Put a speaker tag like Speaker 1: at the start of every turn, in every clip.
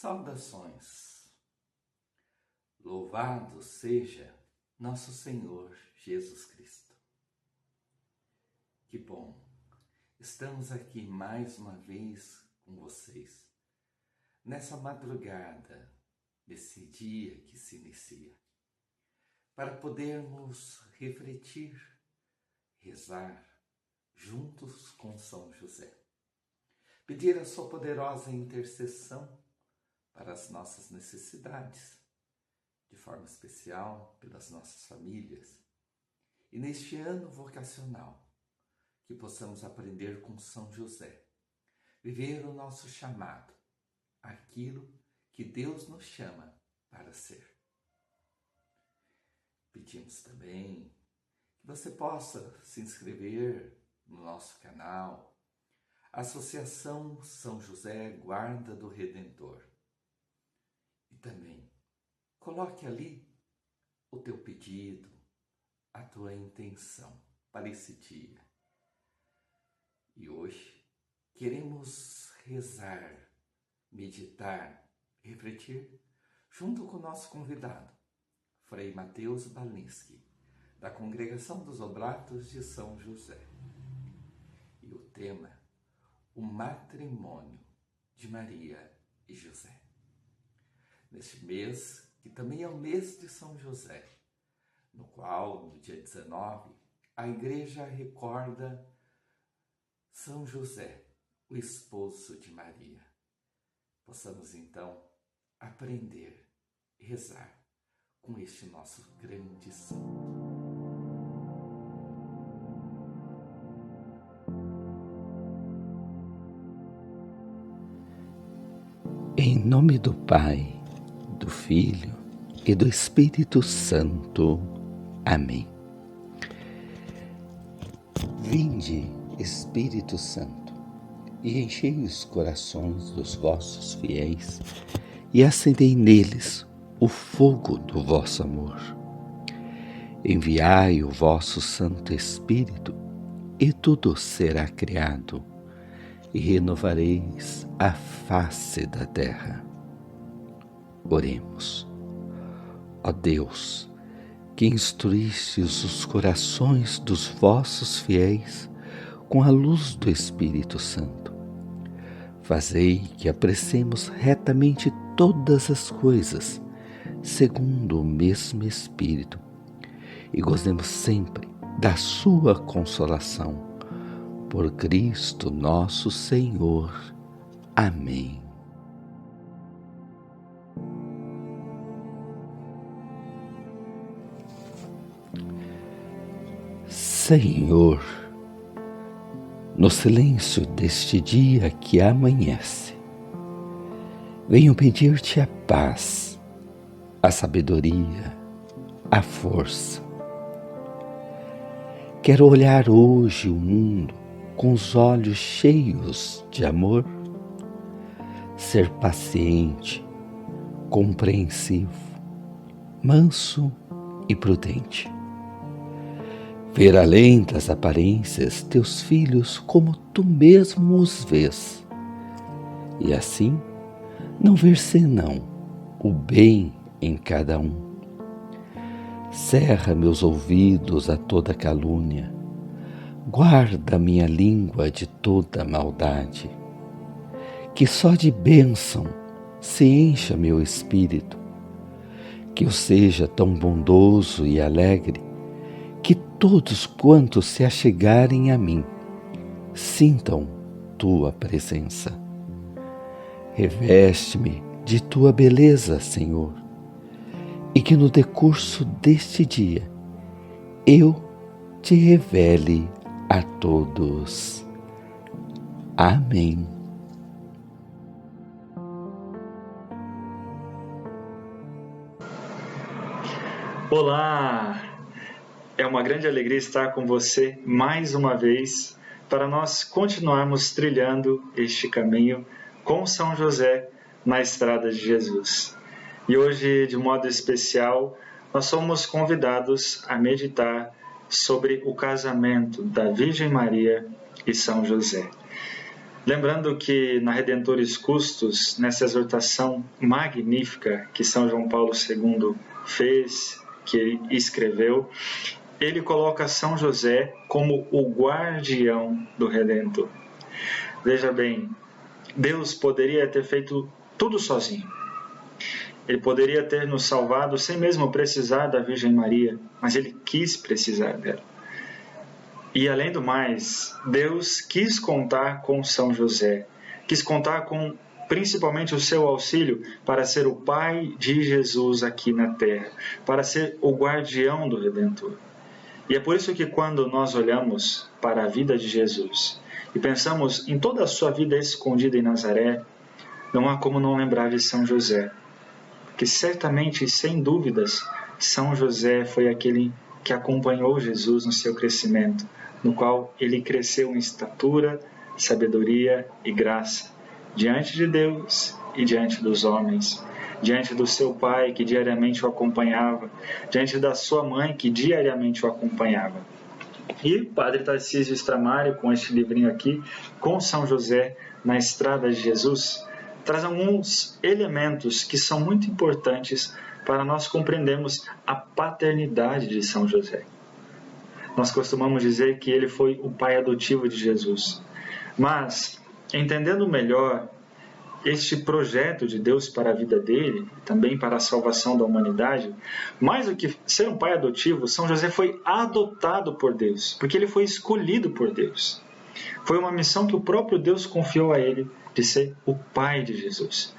Speaker 1: Saudações! Louvado seja nosso Senhor Jesus Cristo. Que bom! Estamos aqui mais uma vez com vocês, nessa madrugada desse dia que se inicia, para podermos refletir, rezar juntos com São José. Pedir a sua poderosa intercessão para as nossas necessidades, de forma especial pelas nossas famílias. E neste ano vocacional, que possamos aprender com São José, viver o nosso chamado, aquilo que Deus nos chama para ser. Pedimos também que você possa se inscrever no nosso canal, Associação São José Guarda do Redentor. E também coloque ali o teu pedido, a tua intenção para esse dia. E hoje queremos rezar, meditar, refletir junto com o nosso convidado, Frei Mateus Balinski, da Congregação dos Oblatos de São José. E o tema, o matrimônio de Maria e José. Neste mês, que também é o mês de São José, no qual, no dia 19, a Igreja recorda São José, o esposo de Maria. Possamos, então, aprender e rezar com este nosso grande santo. Em nome do Pai, do Filho e do Espírito Santo. Amém. Vinde, Espírito Santo, e enchei os corações dos vossos fiéis, e acendei neles o fogo do vosso amor. Enviai o vosso Santo Espírito, e tudo será criado, e renovareis a face da terra. Oremos. Ó Deus, que instruístes os corações dos vossos fiéis com a luz do Espírito Santo, fazei que apreciemos retamente todas as coisas, segundo o mesmo Espírito, e gozemos sempre da sua consolação. Por Cristo nosso Senhor. Amém. Senhor, no silêncio deste dia que amanhece, venho pedir-te a paz, a sabedoria, a força. Quero olhar hoje o mundo com os olhos cheios de amor, ser paciente, compreensivo, manso e prudente. Ver além das aparências teus filhos como tu mesmo os vês, e assim não ver senão o bem em cada um. Cerra meus ouvidos a toda calúnia, guarda minha língua de toda maldade, que só de bênção se encha meu espírito, que eu seja tão bondoso e alegre, que todos quantos se achegarem a mim, sintam tua presença. Reveste-me de tua beleza, Senhor, e que no decurso deste dia eu te revele a todos. Amém.
Speaker 2: Olá! É uma grande alegria estar com você mais uma vez para nós continuarmos trilhando este caminho com São José na estrada de Jesus. E hoje, de modo especial, nós somos convidados a meditar sobre o casamento da Virgem Maria e São José. Lembrando que na Redentores Custos, nessa exortação magnífica que São João Paulo II fez, que ele escreveu, ele coloca São José como o guardião do Redentor. Veja bem, Deus poderia ter feito tudo sozinho. Ele poderia ter nos salvado sem mesmo precisar da Virgem Maria, mas ele quis precisar dela. E além do mais, Deus quis contar com São José, quis contar com principalmente o seu auxílio para ser o pai de Jesus aqui na terra, para ser o guardião do Redentor. E é por isso que quando nós olhamos para a vida de Jesus e pensamos em toda a sua vida escondida em Nazaré, não há como não lembrar de São José, que certamente, sem dúvidas, São José foi aquele que acompanhou Jesus no seu crescimento, no qual ele cresceu em estatura, sabedoria e graça, diante de Deus e diante dos homens, diante do seu pai que diariamente o acompanhava, diante da sua mãe que diariamente o acompanhava. E Padre Tarcísio Stramari, com este livrinho aqui, com São José na Estrada de Jesus, traz alguns elementos que são muito importantes para nós compreendermos a paternidade de São José. Nós costumamos dizer que ele foi o pai adotivo de Jesus. Mas, entendendo melhor este projeto de Deus para a vida dele, também para a salvação da humanidade, mais do que ser um pai adotivo, São José foi adotado por Deus, porque ele foi escolhido por Deus. Foi uma missão que o próprio Deus confiou a ele, de ser o pai de Jesus.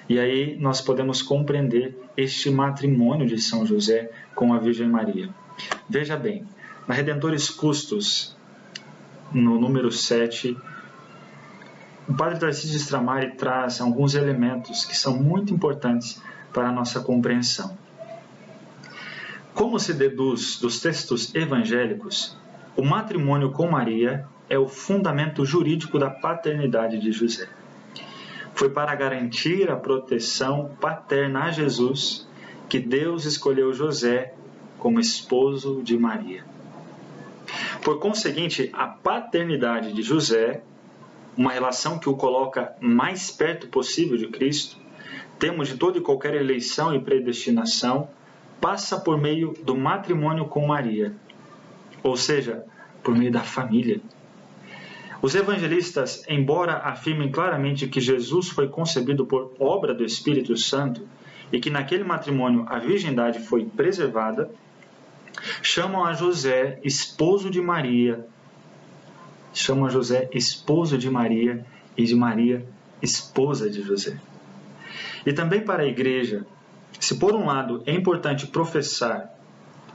Speaker 2: E aí nós podemos compreender este matrimônio de São José com a Virgem Maria. Veja bem, na Redentores Custos, no número 7, o Padre Tarcísio Stramari traz alguns elementos que são muito importantes para a nossa compreensão. Como se deduz dos textos evangélicos, o matrimônio com Maria é o fundamento jurídico da paternidade de José. Foi para garantir a proteção paterna a Jesus que Deus escolheu José como esposo de Maria. Por conseguinte, a paternidade de José, uma relação que o coloca mais perto possível de Cristo, termo de toda e qualquer eleição e predestinação, passa por meio do matrimônio com Maria, ou seja, por meio da família. Os evangelistas, embora afirmem claramente que Jesus foi concebido por obra do Espírito Santo e que naquele matrimônio a virgindade foi preservada, chamam a José esposo de Maria, chamam a José esposo de Maria e de Maria esposa de José. E também para a Igreja, se por um lado é importante professar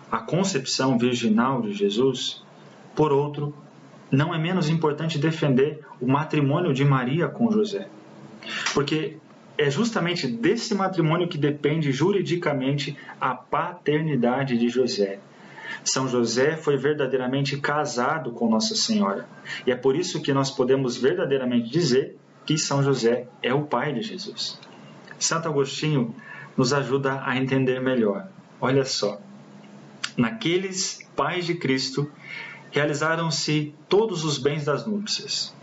Speaker 2: a concepção virginal de Jesus, por outro, não é menos importante defender o matrimônio de Maria com José. Porque é justamente desse matrimônio que depende juridicamente a paternidade de José. São José foi verdadeiramente casado com Nossa Senhora. E é por isso que nós podemos verdadeiramente dizer que São José é o pai de Jesus. Santo Agostinho nos ajuda a entender melhor. Olha só, naqueles pais de Cristo realizaram-se todos os bens das núpcias.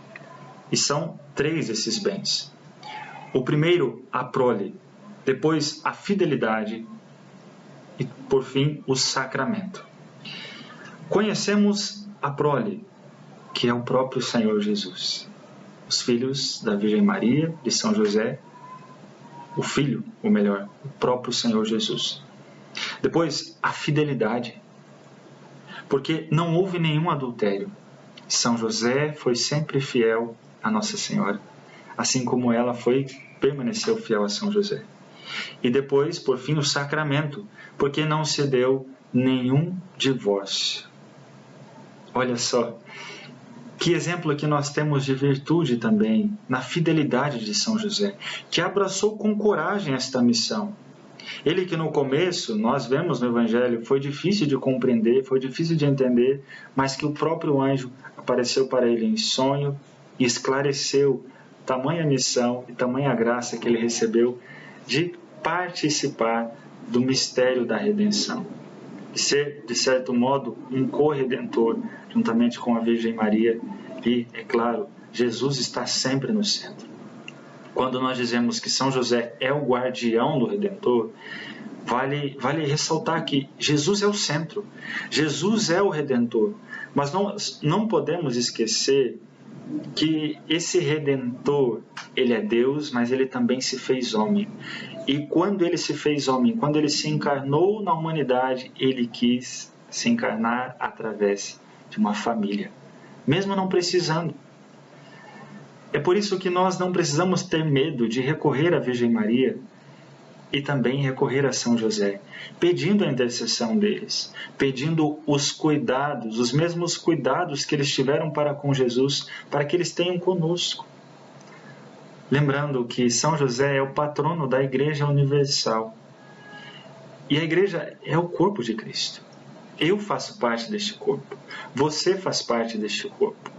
Speaker 2: E são 3 esses bens. O primeiro, a prole, depois a fidelidade e, por fim, o sacramento. Conhecemos a prole, que é o próprio Senhor Jesus. Os filhos da Virgem Maria, de São José, o próprio Senhor Jesus. Depois, a fidelidade, porque não houve nenhum adultério. São José foi sempre fiel a Nossa Senhora, assim como ela permaneceu fiel a São José. E depois, por fim, o sacramento, porque não se deu nenhum divórcio. Olha só, que exemplo que nós temos de virtude também na fidelidade de São José, que abraçou com coragem esta missão. Ele que no começo, nós vemos no Evangelho, foi difícil de compreender, foi difícil de entender, mas que o próprio anjo apareceu para ele em sonho e esclareceu tamanha missão e tamanha graça que ele recebeu de participar do mistério da redenção. De ser, de certo modo, um corredentor, juntamente com a Virgem Maria e, é claro, Jesus está sempre no centro. Quando nós dizemos que São José é o guardião do Redentor, vale ressaltar que Jesus é o centro, Jesus é o Redentor. Mas não podemos esquecer que esse Redentor, ele é Deus, mas ele também se fez homem. E quando ele se fez homem, quando ele se encarnou na humanidade, ele quis se encarnar através de uma família, mesmo não precisando. É por isso que nós não precisamos ter medo de recorrer à Virgem Maria e também recorrer a São José, pedindo a intercessão deles, pedindo os cuidados, os mesmos cuidados que eles tiveram para com Jesus, para que eles tenham conosco. Lembrando que São José é o patrono da Igreja Universal. E a Igreja é o corpo de Cristo. Eu faço parte deste corpo. Você faz parte deste corpo.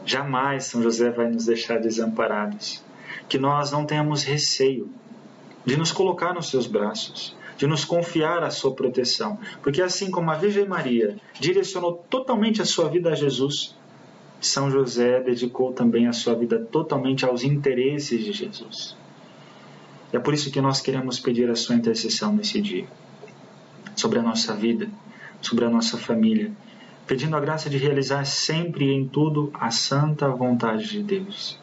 Speaker 2: Jamais São José vai nos deixar desamparados. Que nós não tenhamos receio de nos colocar nos seus braços, de nos confiar à sua proteção. Porque assim como a Virgem Maria direcionou totalmente a sua vida a Jesus, São José dedicou também a sua vida totalmente aos interesses de Jesus. É por isso que nós queremos pedir a sua intercessão nesse dia, sobre a nossa vida, sobre a nossa família, pedindo a graça de realizar sempre e em tudo a santa vontade de Deus.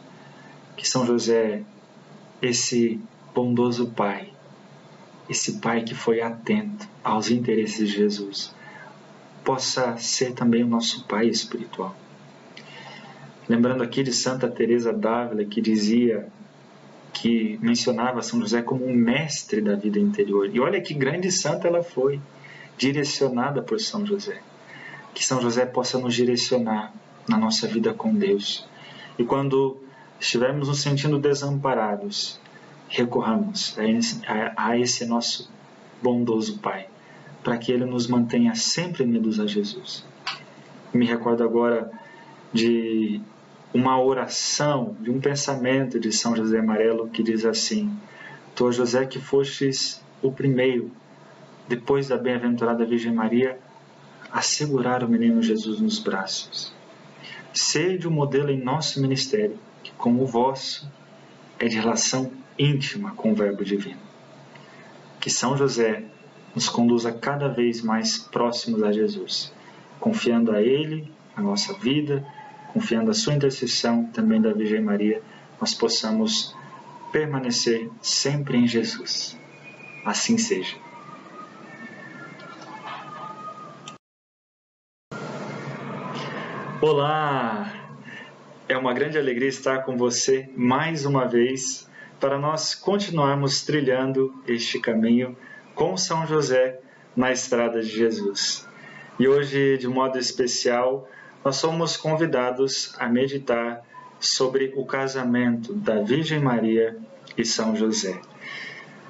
Speaker 2: Que São José, esse bondoso Pai, esse Pai que foi atento aos interesses de Jesus, possa ser também o nosso Pai espiritual. Lembrando aqui de Santa Teresa d'Ávila, que mencionava São José como um mestre da vida interior. E olha que grande santa ela foi, direcionada por São José. Que São José possa nos direcionar na nossa vida com Deus. E quando estivermos nos sentindo desamparados, recorramos a esse nosso bondoso Pai, para que Ele nos mantenha sempre unidos a Jesus. Me recordo agora de uma oração, de um pensamento de São José Amarelo que diz assim: Tu, José, que fostes o primeiro, depois da bem-aventurada Virgem Maria, a segurar o menino Jesus nos braços. Sede o modelo em nosso ministério, que como o vosso é de relação íntima com o Verbo Divino. Que São José nos conduza cada vez mais próximos a Jesus, confiando a Ele a nossa vida, confiando a sua intercessão, também da Virgem Maria, nós possamos permanecer sempre em Jesus. Assim seja. Olá! É uma grande alegria estar com você mais uma vez para nós continuarmos trilhando este caminho com São José na estrada de Jesus. E hoje, de modo especial, nós somos convidados a meditar sobre o casamento da Virgem Maria e São José.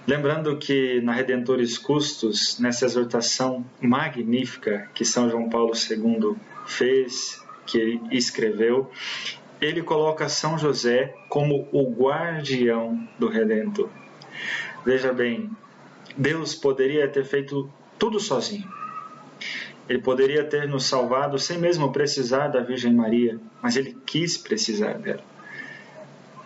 Speaker 2: Lembrando que na Redentores Custos, nessa exortação magnífica que São João Paulo II fez, que ele escreveu, ele coloca São José como o guardião do Redentor. Veja bem, Deus poderia ter feito tudo sozinho. Ele poderia ter nos salvado sem mesmo precisar da Virgem Maria, mas Ele quis precisar dela.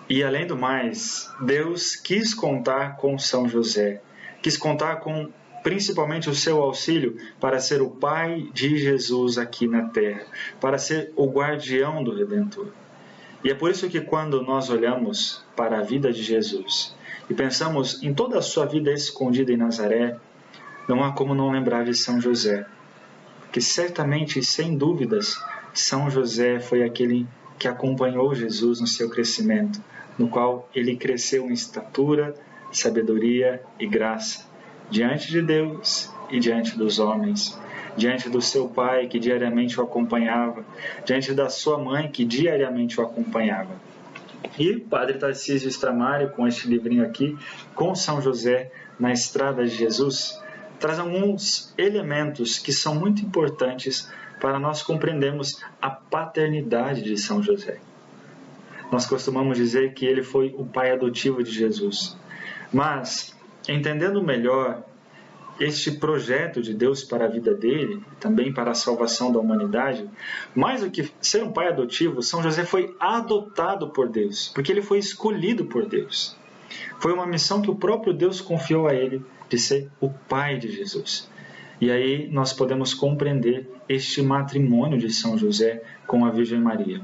Speaker 2: E além do mais, Deus quis contar com São José, quis contar com principalmente o seu auxílio para ser o Pai de Jesus aqui na terra, para ser o guardião do Redentor. E é por isso que quando nós olhamos para a vida de Jesus e pensamos em toda a sua vida escondida em Nazaré, não há como não lembrar de São José. Porque certamente, sem dúvidas, São José foi aquele que acompanhou Jesus no seu crescimento, no qual ele cresceu em estatura, sabedoria e graça, diante de Deus e diante dos homens, diante do seu pai que diariamente o acompanhava, diante da sua mãe que diariamente o acompanhava. E o Padre Tarcísio Stramari, com este livrinho aqui, com São José na estrada de Jesus, traz alguns elementos que são muito importantes para nós compreendermos a paternidade de São José. Nós costumamos dizer que ele foi o pai adotivo de Jesus. Mas, entendendo melhor este projeto de Deus para a vida dele, também para a salvação da humanidade, mais do que ser um pai adotivo, São José foi adotado por Deus, porque ele foi escolhido por Deus. Foi uma missão que o próprio Deus confiou a ele, de ser o pai de Jesus. E aí nós podemos compreender este matrimônio de São José com a Virgem Maria.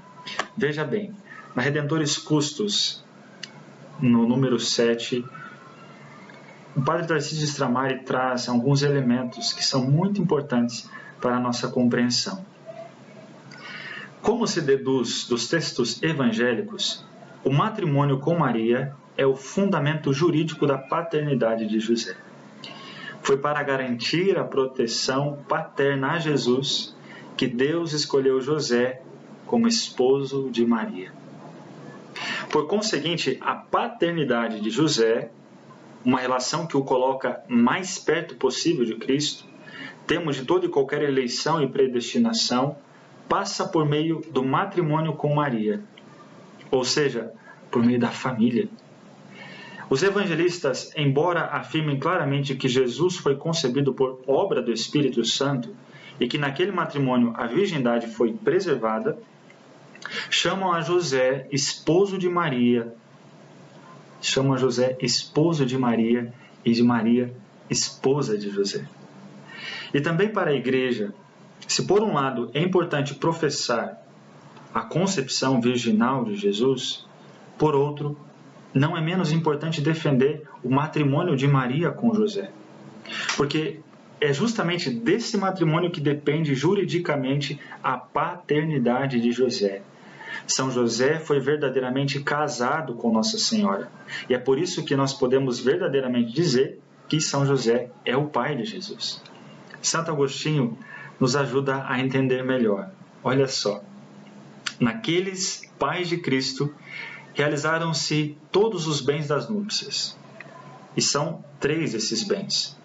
Speaker 2: Veja bem, na Redentores Custos, no número 7, o padre Tarcísio Stramari traz alguns elementos que são muito importantes para a nossa compreensão. Como se deduz dos textos evangélicos, o matrimônio com Maria é o fundamento jurídico da paternidade de José. Foi para garantir a proteção paterna a Jesus que Deus escolheu José como esposo de Maria. Por conseguinte, a paternidade de José, uma relação que o coloca mais perto possível de Cristo, temos de toda e qualquer eleição e predestinação, passa por meio do matrimônio com Maria, ou seja, por meio da família. Os evangelistas, embora afirmem claramente que Jesus foi concebido por obra do Espírito Santo e que naquele matrimônio a virgindade foi preservada, chamam a José esposo de Maria, e de Maria esposa de José. E também para a Igreja, se por um lado é importante professar a concepção virginal de Jesus, por outro, não é menos importante defender o matrimônio de Maria com José. Porque é justamente desse matrimônio que depende juridicamente a paternidade de José. São José foi verdadeiramente casado com Nossa Senhora. E é por isso que nós podemos verdadeiramente dizer que São José é o pai de Jesus. Santo Agostinho nos ajuda a entender melhor. Olha só, naqueles pais de Cristo realizaram-se todos os bens das núpcias. E são 3 esses bens.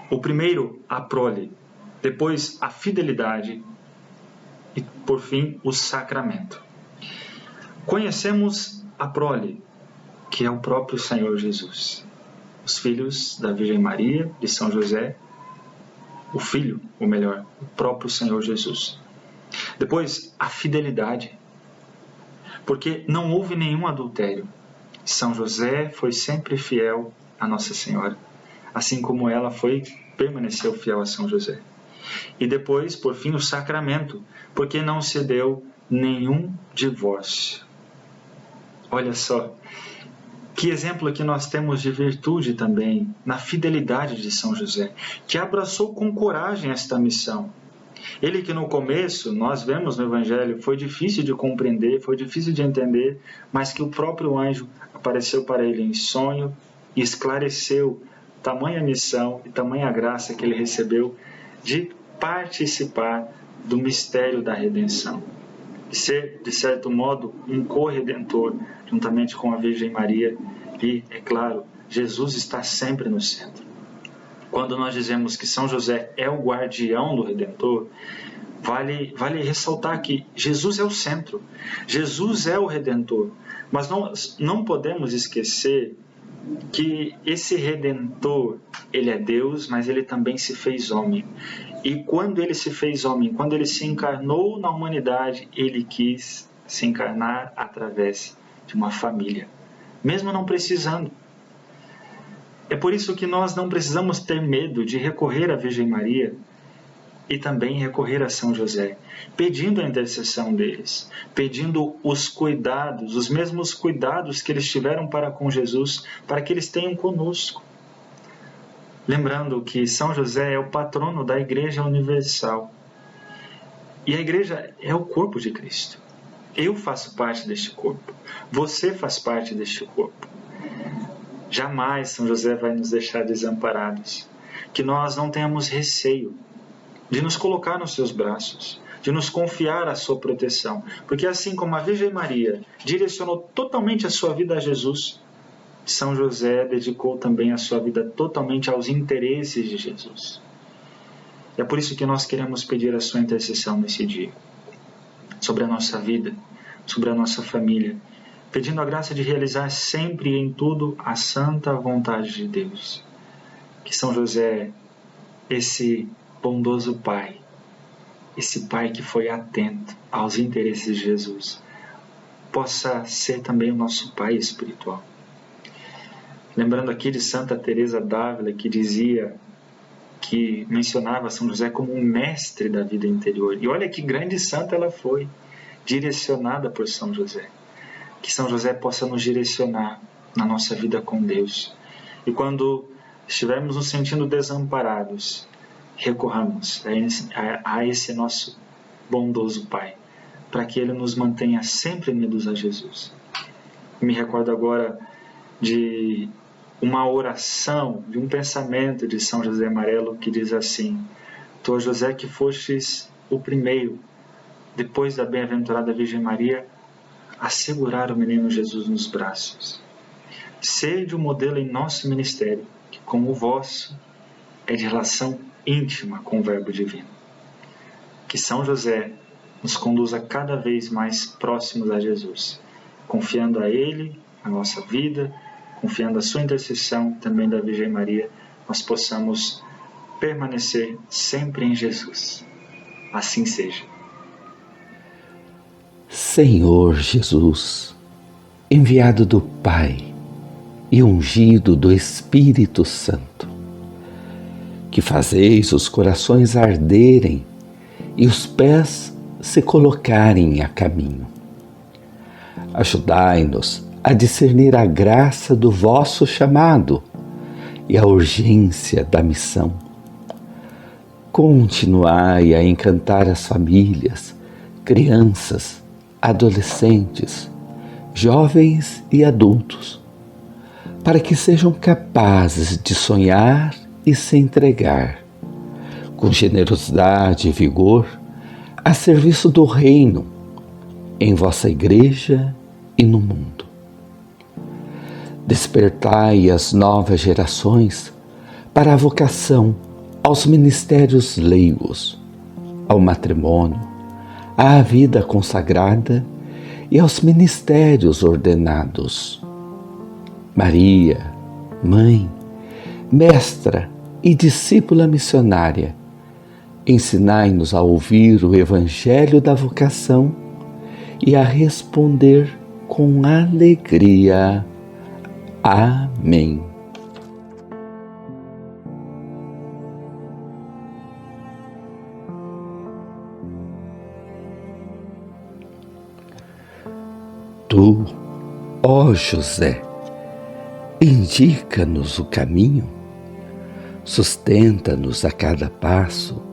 Speaker 2: O primeiro, a prole, depois a fidelidade e, por fim, o sacramento. Conhecemos a prole, que é o próprio Senhor Jesus. Os filhos da Virgem Maria, de São José, o próprio Senhor Jesus. Depois, a fidelidade, porque não houve nenhum adultério. São José foi sempre fiel a Nossa Senhora, assim como ela permaneceu fiel a São José. E depois, por fim, o sacramento, porque não se deu nenhum divórcio. Olha só, que exemplo que nós temos de virtude também na fidelidade de São José, que abraçou com coragem esta missão. Ele que no começo, nós vemos no Evangelho, foi difícil de compreender, foi difícil de entender, mas que o próprio anjo apareceu para ele em sonho e esclareceu tamanha missão e tamanha graça que ele recebeu de participar do mistério da redenção. De ser, de certo modo, um corredentor, juntamente com a Virgem Maria. E, é claro, Jesus está sempre no centro. Quando nós dizemos que São José é o guardião do Redentor, vale ressaltar que Jesus é o centro, Jesus é o Redentor. Mas nós não podemos esquecer que esse Redentor, ele é Deus, mas ele também se fez homem. E quando ele se fez homem, quando ele se encarnou na humanidade, ele quis se encarnar através de uma família, mesmo não precisando. É por isso que nós não precisamos ter medo de recorrer à Virgem Maria e também recorrer a São José, pedindo a intercessão deles, pedindo os cuidados, os mesmos cuidados que eles tiveram para com Jesus, para que eles tenham conosco. Lembrando que São José é o patrono da Igreja Universal. E a Igreja é o corpo de Cristo. Eu faço parte deste corpo. Você faz parte deste corpo. Jamais São José vai nos deixar desamparados. Que nós não tenhamos receio de nos colocar nos seus braços, de nos confiar à sua proteção. Porque assim como a Virgem Maria direcionou totalmente a sua vida a Jesus, São José dedicou também a sua vida totalmente aos interesses de Jesus. É por isso que nós queremos pedir a sua intercessão nesse dia, sobre a nossa vida, sobre a nossa família, pedindo a graça de realizar sempre e em tudo a santa vontade de Deus. Que São José esse bondoso Pai, esse Pai que foi atento aos interesses de Jesus, possa ser também o nosso Pai espiritual. Lembrando aqui de Santa Teresa d'Ávila, que mencionava São José como um mestre da vida interior. E olha que grande santa ela foi, direcionada por São José. Que São José possa nos direcionar na nossa vida com Deus. E quando estivermos nos sentindo desamparados, recorramos a esse nosso bondoso Pai, para que Ele nos mantenha sempre unidos a Jesus. Me recordo agora de uma oração, de um pensamento de São José Amarelo que diz assim: Tu, José, que fostes o primeiro, depois da bem-aventurada Virgem Maria, a segurar o menino Jesus nos braços. Sede um modelo em nosso ministério, que como o vosso é de relação íntima com o Verbo Divino. Que São José nos conduza cada vez mais próximos a Jesus, confiando a Ele a nossa vida, confiando a sua intercessão, também da Virgem Maria, nós possamos permanecer sempre em Jesus. Assim seja.
Speaker 1: Senhor Jesus, enviado do Pai e ungido do Espírito Santo, que fazeis os corações arderem e os pés se colocarem a caminho. Ajudai-nos a discernir a graça do vosso chamado e a urgência da missão. Continuai a encantar as famílias, crianças, adolescentes, jovens e adultos, para que sejam capazes de sonhar e se entregar, com generosidade e vigor, a serviço do Reino, em vossa Igreja e no mundo. Despertai as novas gerações para a vocação aos ministérios leigos, ao matrimônio, à vida consagrada e aos ministérios ordenados. Maria, mãe, mestra e discípula missionária, ensinai-nos a ouvir o Evangelho da vocação e a responder com alegria. Amém. Tu, ó José, indica-nos o caminho, sustenta-nos a cada passo,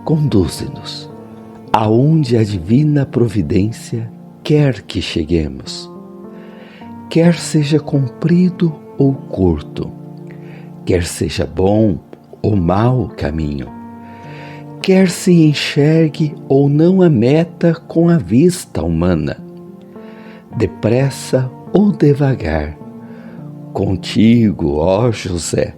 Speaker 1: conduze-nos aonde a divina providência quer que cheguemos. Quer seja comprido ou curto, quer seja bom ou mau o caminho, quer se enxergue ou não a meta com a vista humana, depressa ou devagar, contigo, ó José,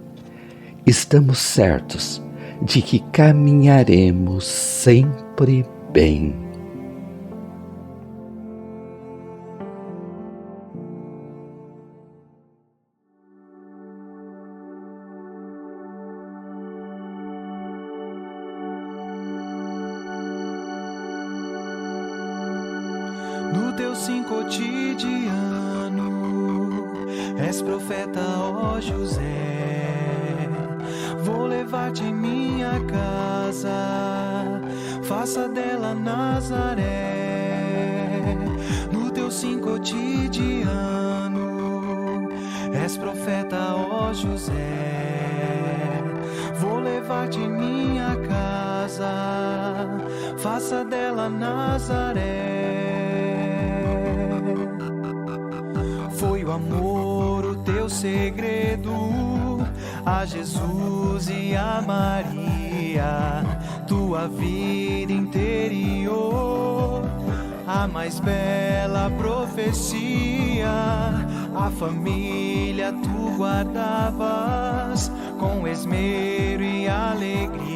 Speaker 1: estamos certos de que caminharemos sempre bem.
Speaker 3: No teu sim cotidiano, és profeta, ó José. Vou levar-te em minha casa, faça dela Nazaré. No teu sim cotidiano, és profeta, ó José. Vou levar-te em minha casa, faça dela Nazaré. Foi o amor o teu segredo, a Jesus e a Maria, tua vida interior, a mais bela profecia. A família tu guardavas com esmero e alegria.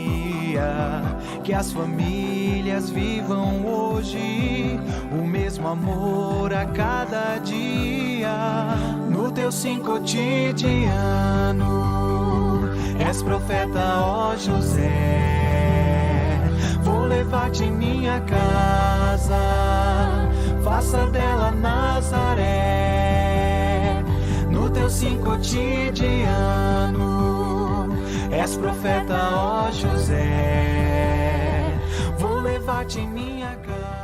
Speaker 3: Que as famílias vivam hoje o mesmo amor a cada dia. No teu sim cotidiano, És profeta, ó José. Vou levar-te em minha casa, faça dela Nazaré. No teu sim cotidiano, és profeta, ó José. Vou levar-te em minha casa.